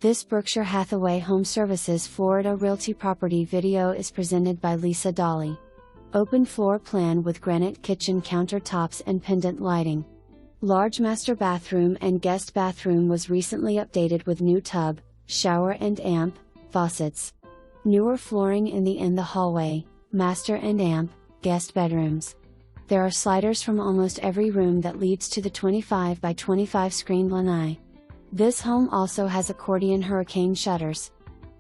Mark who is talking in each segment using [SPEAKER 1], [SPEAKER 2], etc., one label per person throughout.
[SPEAKER 1] This Berkshire Hathaway HomeServices Florida Realty property video is presented by Lisa Dawley. Open floor plan with granite kitchen countertops and pendant lighting. Large master bathroom and guest bathroom was recently updated with new tub, shower and amp, faucets. Newer flooring in the hallway, master and amp, guest bedrooms. There are sliders from almost every room that leads to the 25 by 25 screen lanai. This home also has accordion hurricane shutters.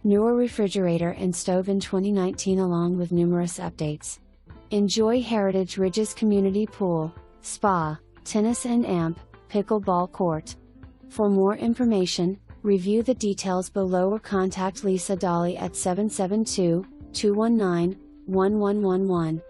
[SPEAKER 1] Newer refrigerator and stove in 2019 along with numerous updates. Enjoy Heritage Ridges Community Pool, Spa, Tennis and Amp, Pickleball Court. For more information, review the details below or contact Lisa Dawley at 772-219-1111.